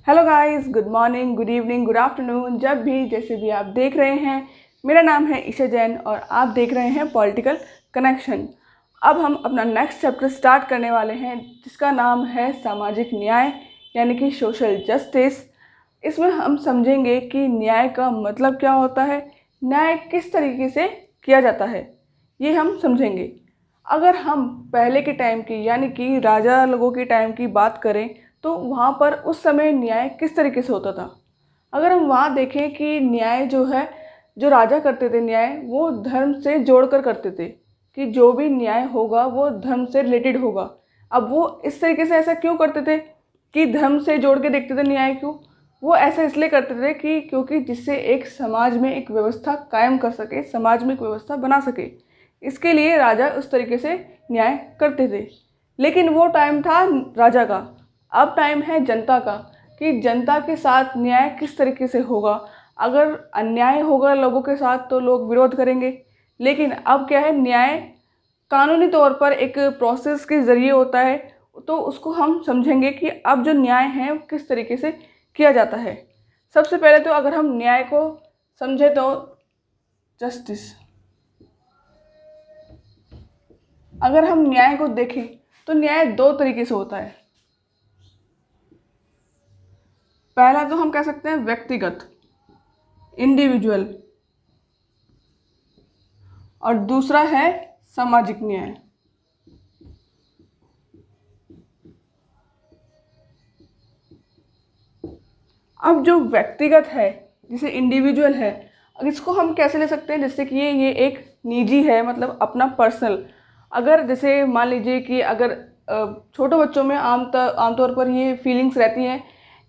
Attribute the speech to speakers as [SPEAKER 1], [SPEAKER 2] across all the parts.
[SPEAKER 1] Hello guys, good morning, good evening, good afternoon. जब भी जैसे भी आप देख रहे हैं, मेरा नाम है ईशा जैन और आप देख रहे हैं पॉलिटिकल कनेक्शन। अब हम अपना नेक्स्ट चैप्टर स्टार्ट करने वाले हैं जिसका नाम है सामाजिक न्याय यानी कि सोशल जस्टिस। इसमें हम समझेंगे कि न्याय का मतलब क्या होता है, न्याय किस तरीके से किया जाता है, ये हम समझेंगे। अगर हम पहले के टाइम की यानी कि राजा लोगों के टाइम की बात करें तो वहाँ पर उस समय न्याय किस तरीके से होता था। अगर हम वहाँ देखें कि न्याय जो है, जो राजा करते थे न्याय, वो धर्म से जोड़कर करते थे कि जो भी न्याय होगा वो धर्म से रिलेटेड होगा। अब वो इस तरीके से ऐसा क्यों करते थे कि धर्म से जोड़ के देखते थे न्याय क्यों? वो ऐसा इसलिए करते थे कि क्योंकि जिससे एक समाज में एक व्यवस्था कायम कर सके, समाज में एक व्यवस्था बना सके, इसके लिए राजा उस तरीके से न्याय करते थे। लेकिन वो टाइम था राजा का, अब टाइम है जनता का कि जनता के साथ न्याय किस तरीके से होगा। अगर अन्याय होगा लोगों के साथ तो लोग विरोध करेंगे, लेकिन अब क्या है, न्याय कानूनी तौर पर एक प्रोसेस के ज़रिए होता है। तो उसको हम समझेंगे कि अब जो न्याय है वो किस तरीके से किया जाता है। सबसे पहले तो अगर हम न्याय को समझे तो जस्टिस, अगर हम न्याय को देखें तो न्याय दो तरीके से होता है। पहला तो हम कह सकते हैं व्यक्तिगत, इंडिविजुअल, और दूसरा है सामाजिक न्याय। अब जो व्यक्तिगत है, जिसे इंडिविजुअल है, अब इसको हम कैसे ले सकते हैं, जैसे कि ये एक निजी है, मतलब अपना पर्सनल। अगर जैसे मान लीजिए कि अगर छोटे बच्चों में आमतौर पर ये फीलिंग्स रहती हैं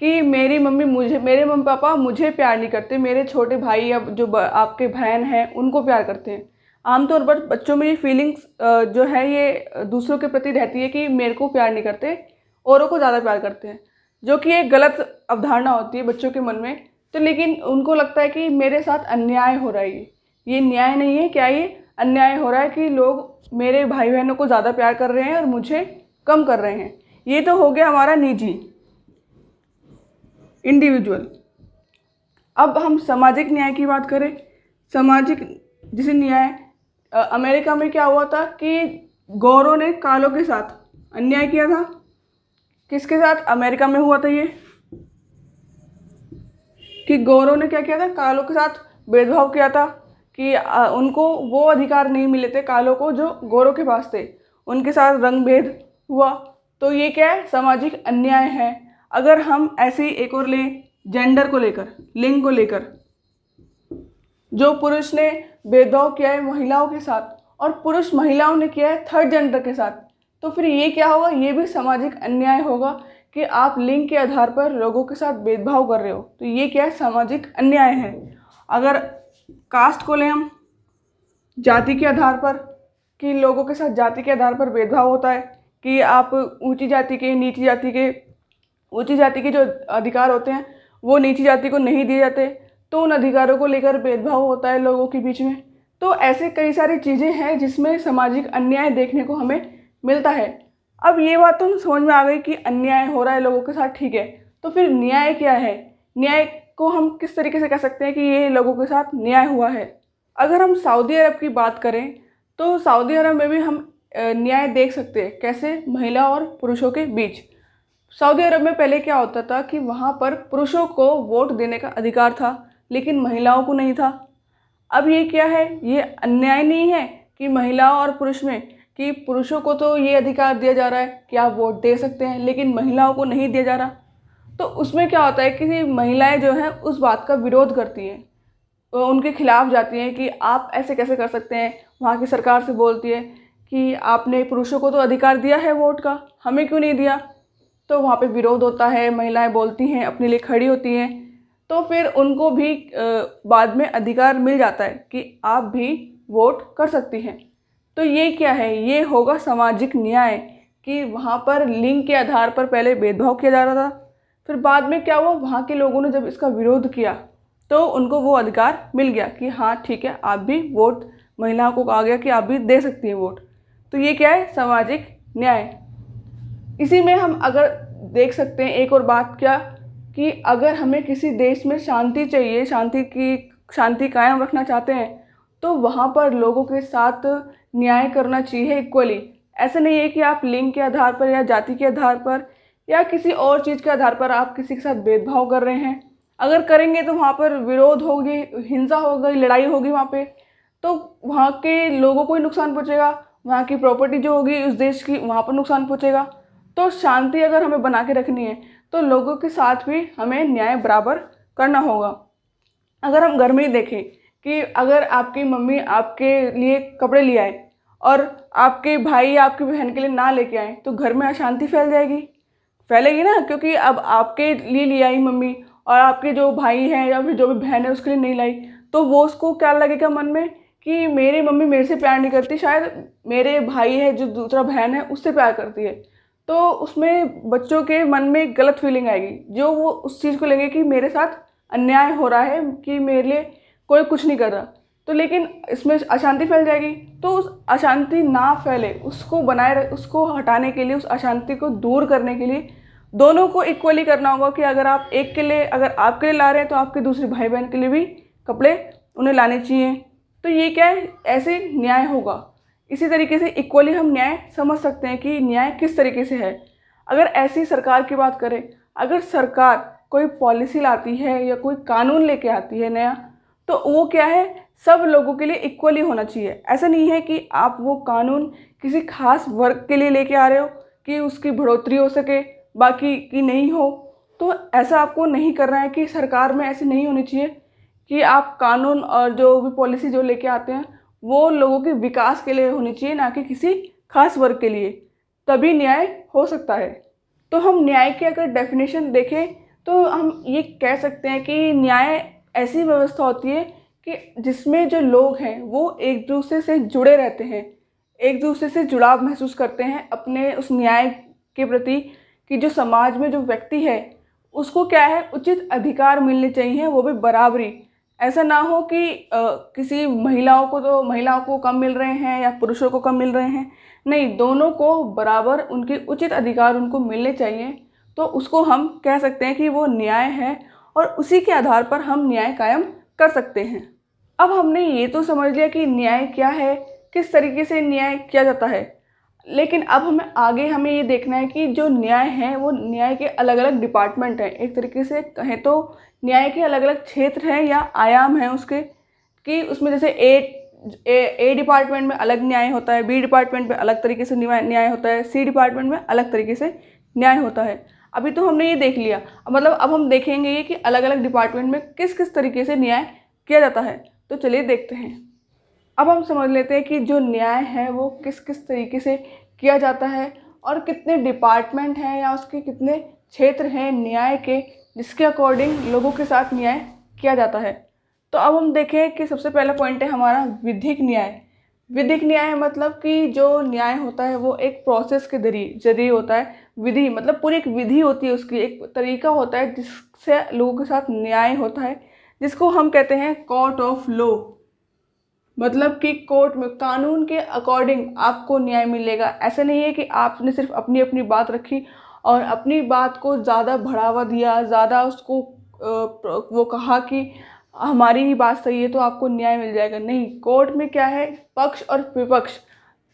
[SPEAKER 1] कि मेरी मम्मी मुझे, मेरे मम्मी पापा मुझे प्यार नहीं करते, मेरे छोटे भाई या जो आपके बहन हैं उनको प्यार करते हैं। आमतौर पर बच्चों में ये फीलिंग्स जो है ये दूसरों के प्रति रहती है कि मेरे को प्यार नहीं करते, औरों को ज़्यादा प्यार करते हैं, जो कि एक गलत अवधारणा होती है बच्चों के मन में। तो लेकिन उनको लगता है कि मेरे साथ अन्याय हो रहा है, ये न्याय नहीं है, क्या ये अन्याय हो रहा है कि लोग मेरे भाई बहनों को ज़्यादा प्यार कर रहे हैं और मुझे कम कर रहे हैं। ये तो हो गया हमारा निजी, इंडिविजुअल। अब हम सामाजिक न्याय की बात करें, सामाजिक जैसे न्याय, अमेरिका में क्या हुआ था कि गोरों ने कालों के साथ अन्याय किया था। किसके साथ? अमेरिका में हुआ था ये कि गोरों ने क्या किया था, कालों के साथ भेदभाव किया था कि उनको वो अधिकार नहीं मिले थे कालों को जो गोरों के पास थे, उनके साथ रंग भेद हुआ। तो ये क्या है, सामाजिक अन्याय है। अगर हम ऐसे ही एक और लें, जेंडर को लेकर, लिंग को लेकर, जो पुरुष ने भेदभाव किया है महिलाओं के साथ और पुरुष महिलाओं ने किया है थर्ड जेंडर के साथ, तो फिर ये क्या होगा, ये भी सामाजिक अन्याय होगा कि आप लिंग के आधार पर लोगों के साथ भेदभाव कर रहे हो। तो ये क्या है, सामाजिक अन्याय है। अगर कास्ट को लें हम, जाति के आधार पर, कि लोगों के साथ जाति के आधार पर भेदभाव होता है कि आप ऊंची जाति के, नीची जाति के, ऊंची जाति के जो अधिकार होते हैं वो नीची जाति को नहीं दिए जाते, तो उन अधिकारों को लेकर भेदभाव होता है लोगों के बीच में। तो ऐसे कई सारी चीज़ें हैं जिसमें सामाजिक अन्याय देखने को हमें मिलता है। अब ये बात तो समझ में आ गई कि अन्याय हो रहा है लोगों के साथ, ठीक है। तो फिर न्याय क्या है, न्याय को हम किस तरीके से कह सकते हैं कि ये लोगों के साथ न्याय हुआ है। अगर हम सऊदी अरब की बात करें तो सऊदी अरब में भी हम न्याय देख सकते हैं, कैसे, महिला और पुरुषों के बीच। सऊदी अरब में पहले क्या होता था कि वहाँ पर पुरुषों को वोट देने का अधिकार था लेकिन महिलाओं को नहीं था। अब ये क्या है, ये अन्याय नहीं है कि महिलाओं और पुरुष में, कि पुरुषों को तो ये अधिकार दिया जा रहा है कि आप वोट दे सकते हैं लेकिन महिलाओं को नहीं दिया जा रहा। तो उसमें क्या होता है कि महिलाएं जो हैं उस बात का विरोध करती हैं, तो उनके खिलाफ जाती हैं कि आप ऐसे कैसे कर सकते हैं। वहाँ की सरकार से बोलती है कि आपने पुरुषों को तो अधिकार दिया है वोट का, हमें क्यों नहीं दिया। तो वहाँ पे विरोध होता है, महिलाएं बोलती हैं, अपने लिए खड़ी होती हैं, तो फिर उनको भी बाद में अधिकार मिल जाता है कि आप भी वोट कर सकती हैं। तो ये क्या है, ये होगा सामाजिक न्याय कि वहाँ पर लिंग के आधार पर पहले भेदभाव किया जा रहा था, फिर बाद में क्या हुआ, वहाँ के लोगों ने जब इसका विरोध किया तो उनको वो अधिकार मिल गया कि हाँ ठीक है, आप भी वोट, महिलाओं को कहा गया कि आप भी दे सकती हैं वोट। तो ये क्या है, सामाजिक न्याय। इसी में हम अगर देख सकते हैं एक और बात, क्या कि अगर हमें किसी देश में शांति चाहिए, शांति कायम रखना चाहते हैं, तो वहाँ पर लोगों के साथ न्याय करना चाहिए इक्वली। ऐसा नहीं है कि आप लिंग के आधार पर या जाति के आधार पर या किसी और चीज़ के आधार पर आप किसी के साथ भेदभाव कर रहे हैं। अगर करेंगे तो वहाँ पर विरोध होगी, हिंसा होगी, लड़ाई होगी वहाँ पे, तो वहाँ के लोगों को ही नुकसान पहुँचेगा, वहाँ की प्रॉपर्टी जो होगी उस देश की, वहाँ पर नुकसान पहुँचेगा। तो शांति अगर हमें बना के रखनी है तो लोगों के साथ भी हमें न्याय बराबर करना होगा। अगर हम घर में ही देखें कि अगर आपकी मम्मी आपके लिए कपड़े ले आए और आपके भाई या आपकी बहन के लिए ना लेके आए, तो घर में अशांति फैलेगी ना, क्योंकि अब आपके लिए ले आई मम्मी और आपके जो भाई हैं या फिर जो भी बहन है उसके लिए नहीं लाई, तो वो उसको क्या लगेगा मन में कि मेरी मम्मी मेरे से प्यार नहीं करती, शायद मेरे भाई है जो दूसरा बहन है उससे प्यार करती है। तो उसमें बच्चों के मन में गलत फीलिंग आएगी, जो वो उस चीज़ को लेंगे कि मेरे साथ अन्याय हो रहा है, कि मेरे लिए कोई कुछ नहीं कर रहा। तो लेकिन इसमें अशांति फैल जाएगी। तो उस अशांति ना फैले, उसको हटाने के लिए, उस अशांति को दूर करने के लिए दोनों को इक्वली करना होगा कि अगर आपके लिए ला रहे हैं तो आपके दूसरे भाई बहन के लिए भी कपड़े उन्हें लाने चाहिए। तो ये क्या है, ऐसे न्याय होगा। इसी तरीके से इक्वली हम न्याय समझ सकते हैं कि न्याय किस तरीके से है। अगर ऐसी सरकार की बात करें, अगर सरकार कोई पॉलिसी लाती है या कोई कानून लेके आती है नया, तो वो क्या है, सब लोगों के लिए इक्वली होना चाहिए। ऐसा नहीं है कि आप वो कानून किसी खास वर्ग के लिए लेके आ रहे हो कि उसकी बढ़ोतरी हो सके, बाकी की नहीं हो। तो ऐसा आपको नहीं करना है कि सरकार में ऐसी नहीं होनी चाहिए कि आप कानून और जो भी पॉलिसी जो लेके आते हैं वो लोगों के विकास के लिए होनी चाहिए, ना कि किसी खास वर्ग के लिए। तभी न्याय हो सकता है। तो हम न्याय की अगर डेफिनेशन देखें तो हम ये कह सकते हैं कि न्याय ऐसी व्यवस्था होती है कि जिसमें जो लोग हैं वो एक दूसरे से जुड़े रहते हैं, एक दूसरे से जुड़ाव महसूस करते हैं अपने उस न्याय के प्रति, कि जो समाज में जो व्यक्ति है उसको क्या है, उचित अधिकार मिलने चाहिए, वो भी बराबरी। ऐसा ना हो कि किसी महिलाओं को कम मिल रहे हैं या पुरुषों को कम मिल रहे हैं। नहीं, दोनों को बराबर उनके उचित अधिकार उनको मिलने चाहिए। तो उसको हम कह सकते हैं कि वो न्याय है और उसी के आधार पर हम न्याय कायम कर सकते हैं। अब हमने ये तो समझ लिया कि न्याय क्या है, किस तरीके से न्याय किया जाता है, लेकिन अब हमें ये देखना है कि जो न्याय है वो न्याय के अलग अलग डिपार्टमेंट हैं। एक तरीके से कहें तो न्याय के अलग अलग क्षेत्र हैं या आयाम हैं उसके, कि उसमें जैसे ए डिपार्टमेंट में अलग न्याय होता है, बी डिपार्टमेंट में अलग तरीके से न्याय होता है, सी डिपार्टमेंट में अलग तरीके से न्याय होता है। अभी तो हमने ये देख लिया, मतलब अब हम देखेंगे ये कि अलग अलग डिपार्टमेंट में किस किस तरीके से न्याय किया जाता है। तो चलिए देखते हैं। अब हम समझ लेते हैं कि जो न्याय है वो किस किस तरीके से किया जाता है और कितने डिपार्टमेंट हैं या उसके कितने क्षेत्र हैं न्याय के, जिसके अकॉर्डिंग लोगों के साथ न्याय किया जाता है। तो अब हम देखें कि सबसे पहला पॉइंट है हमारा विधिक न्याय। विधिक न्याय मतलब कि जो न्याय होता है वो एक प्रोसेस के जरिए होता है। विधि मतलब पूरी एक विधि होती है, उसकी एक तरीका होता है जिससे लोगों के साथ न्याय होता है, जिसको हम कहते हैं कोर्ट ऑफ लॉ। मतलब कि कोर्ट में कानून के अकॉर्डिंग आपको न्याय मिलेगा। ऐसा नहीं है कि आपने सिर्फ अपनी अपनी बात रखी और अपनी बात को ज़्यादा बढ़ावा दिया, ज़्यादा उसको वो कहा कि हमारी ही बात सही है तो आपको न्याय मिल जाएगा। नहीं, कोर्ट में क्या है, पक्ष और विपक्ष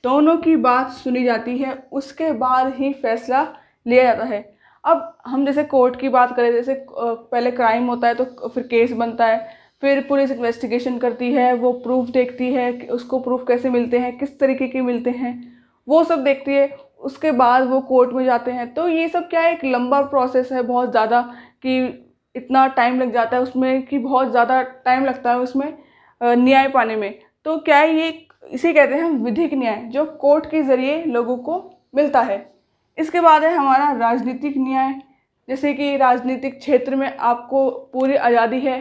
[SPEAKER 1] दोनों की बात सुनी जाती है, उसके बाद ही फैसला लिया जाता है। अब हम जैसे कोर्ट की बात करें, जैसे पहले क्राइम होता है तो फिर केस बनता है, फिर पुलिस इन्वेस्टिगेशन करती है, वो प्रूफ देखती है कि उसको प्रूफ कैसे मिलते हैं, किस तरीके के मिलते हैं, वो सब देखती है। उसके बाद वो कोर्ट में जाते हैं। तो ये सब क्या है, एक लंबा प्रोसेस है बहुत ज़्यादा, कि इतना टाइम लग जाता है उसमें, कि बहुत ज़्यादा टाइम लगता है उसमें न्याय पाने में। तो क्या है, ये इसे कहते हैं हम विधिक न्याय, जो कोर्ट के ज़रिए लोगों को मिलता है। इसके बाद है हमारा राजनीतिक न्याय। जैसे कि राजनीतिक क्षेत्र में आपको पूरी आज़ादी है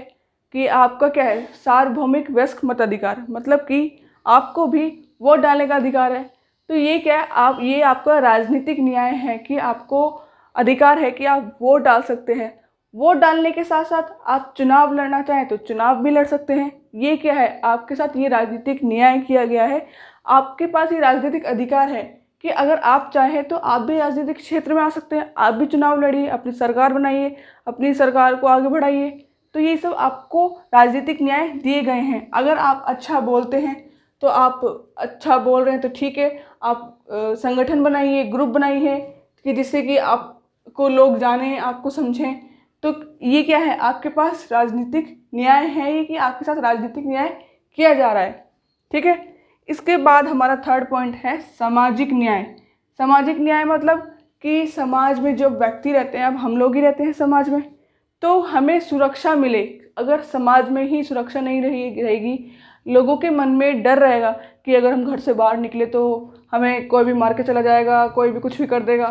[SPEAKER 1] कि आपका क्या है, सार्वभौमिक वयस्क मताधिकार, मतलब कि आपको भी वोट डालने का अधिकार है। तो ये क्या है, ये आपका राजनीतिक न्याय है कि आपको अधिकार है कि आप वोट डाल सकते हैं। वोट डालने के साथ साथ आप चुनाव लड़ना चाहें तो चुनाव भी लड़ सकते हैं। ये क्या है, आपके साथ ये राजनीतिक न्याय किया गया है, आपके पास ये राजनीतिक अधिकार है कि अगर आप चाहें तो आप भी राजनीतिक क्षेत्र में आ सकते हैं, आप भी चुनाव लड़िए, अपनी सरकार बनाइए, अपनी सरकार को आगे बढ़ाइए। तो ये सब आपको राजनीतिक न्याय दिए गए हैं। अगर आप अच्छा बोलते हैं तो आप अच्छा बोल रहे हैं तो ठीक है, आप संगठन बनाइए, ग्रुप बनाइए कि जिससे कि आपको लोग जानें, आपको समझें। तो ये क्या है, आपके पास राजनीतिक न्याय है, ये कि आपके साथ राजनीतिक न्याय किया जा रहा है। ठीक है। इसके बाद हमारा थर्ड पॉइंट है सामाजिक न्याय। सामाजिक न्याय मतलब कि समाज में जो व्यक्ति रहते हैं, अब हम लोग ही रहते हैं समाज में, तो हमें सुरक्षा मिले। अगर समाज में ही सुरक्षा नहीं रहेगी, लोगों के मन में डर रहेगा कि अगर हम घर से बाहर निकले तो हमें कोई भी मार के चला जाएगा, कोई भी कुछ भी कर देगा।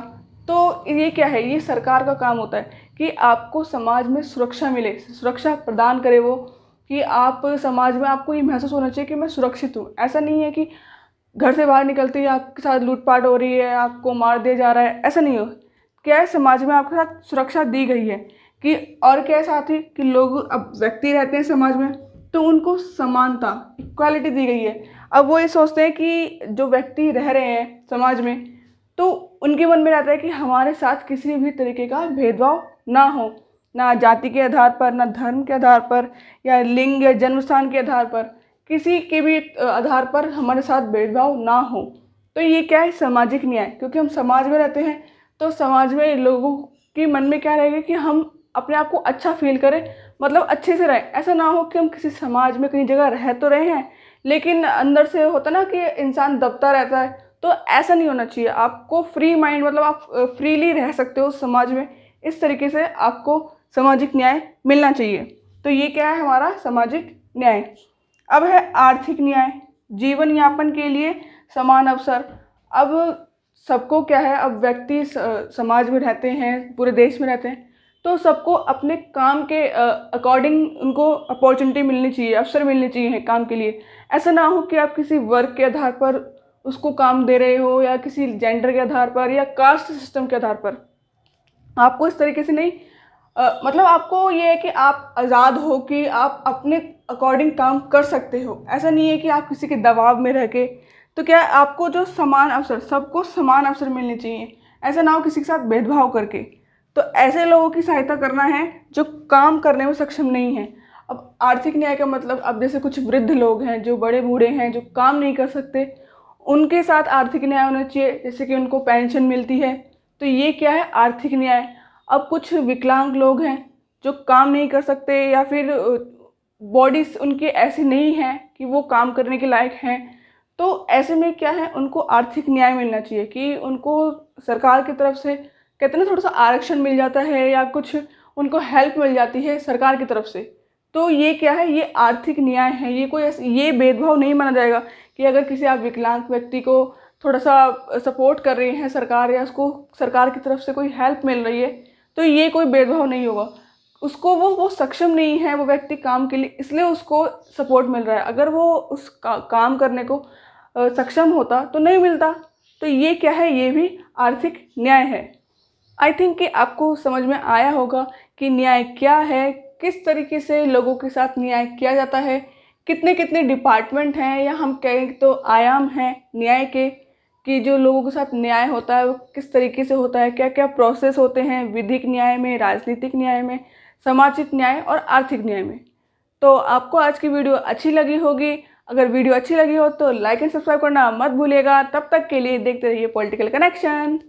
[SPEAKER 1] तो ये क्या है, ये सरकार का काम होता है कि आपको समाज में सुरक्षा मिले, सुरक्षा प्रदान करे वो, कि आप समाज में आपको ये महसूस होना चाहिए कि मैं सुरक्षित हूँ। ऐसा नहीं है कि घर से बाहर निकलते ही आपके साथ लूटपाट हो रही है, आपको मार दिया जा रहा है, ऐसा नहीं हो। क्या है, समाज में आपके साथ सुरक्षा दी गई है कि, और क्या है साथ ही कि लोग, अब व्यक्ति रहते हैं समाज में तो उनको समानता, इक्वालिटी दी गई है। अब वो ये सोचते हैं कि जो व्यक्ति रह रहे हैं समाज में, तो उनके मन में रहता है कि हमारे साथ किसी भी तरीके का भेदभाव ना हो, ना जाति के आधार पर, ना धर्म के आधार पर, या लिंग या जन्म स्थान के आधार पर, किसी के भी आधार पर हमारे साथ भेदभाव ना हो। तो ये क्या है, सामाजिक न्याय। क्योंकि हम समाज में रहते हैं तो समाज में लोगों के मन में क्या रहेगा कि हम अपने आप को अच्छा फील करें, मतलब अच्छे से रहें। ऐसा ना हो कि हम किसी समाज में कहीं जगह रह तो रहे हैं लेकिन अंदर से होता ना कि इंसान दबता रहता है। तो ऐसा नहीं होना चाहिए। आपको फ्री माइंड, मतलब आप फ्रीली रह सकते हो समाज में। इस तरीके से आपको सामाजिक न्याय मिलना चाहिए। तो ये क्या है, हमारा सामाजिक न्याय। अब है आर्थिक न्याय, जीवन यापन के लिए समान अवसर। अब सबको क्या है, अब व्यक्ति समाज में रहते हैं, पूरे देश में रहते हैं, तो सबको अपने काम के अकॉर्डिंग उनको अपॉर्चुनिटी मिलनी चाहिए, अवसर मिलने चाहिए काम के लिए। ऐसा ना हो कि आप किसी वर्ग के आधार पर उसको काम दे रहे हो, या किसी जेंडर के आधार पर, या कास्ट सिस्टम के आधार पर। आपको इस तरीके से नहीं, मतलब आपको ये है कि आप आज़ाद हो कि आप अपने अकॉर्डिंग काम कर सकते हो। ऐसा नहीं है कि आप किसी के दबाव में रह के। तो क्या है, आपको जो समान अवसर, सबको समान अवसर मिलने चाहिए। ऐसा ना हो किसी के साथ भेदभाव करके। तो ऐसे लोगों की सहायता करना है जो काम करने में सक्षम नहीं है। अब आर्थिक न्याय का मतलब, अब जैसे कुछ वृद्ध लोग हैं, जो बड़े बूढ़े हैं, जो काम नहीं कर सकते, उनके साथ आर्थिक न्याय होना चाहिए, जैसे कि उनको पेंशन मिलती है। तो ये क्या है, आर्थिक न्याय। अब कुछ विकलांग लोग हैं जो काम नहीं कर सकते, या फिर बॉडी उनकी ऐसी नहीं है कि वो काम करने के लायक हैं। तो ऐसे में क्या है, उनको आर्थिक न्याय मिलना चाहिए कि उनको सरकार की तरफ से, कहते हैं ना, थोड़ा सा आरक्षण मिल जाता है, या कुछ उनको हेल्प मिल जाती है सरकार की तरफ से। तो ये क्या है, ये आर्थिक न्याय है। ये कोई ये भेदभाव नहीं माना जाएगा कि अगर किसी आप विकलांग व्यक्ति को थोड़ा सा सपोर्ट कर रही है सरकार, या उसको सरकार की तरफ से कोई हेल्प मिल रही है, तो ये कोई भेदभाव नहीं होगा। उसको वो सक्षम नहीं है वो व्यक्ति काम के लिए, इसलिए उसको सपोर्ट मिल रहा है। अगर वो उस काम करने को सक्षम होता तो नहीं मिलता। तो ये क्या है, ये भी आर्थिक न्याय है। आई थिंक कि आपको समझ में आया होगा कि न्याय क्या है, किस तरीके से लोगों के साथ न्याय किया जाता है, कितने कितने डिपार्टमेंट हैं, या हम कहें तो आयाम हैं न्याय के, कि जो लोगों के साथ न्याय होता है वो किस तरीके से होता है, क्या क्या प्रोसेस होते हैं विधिक न्याय में, राजनीतिक न्याय में, सामाजिक न्याय और आर्थिक न्याय में। तो आपको आज की वीडियो अच्छी लगी होगी। अगर वीडियो अच्छी लगी हो तो लाइक एंड सब्सक्राइब करना मत भूलिएगा। तब तक के लिए देखते रहिए पॉलिटिकल कनेक्शन।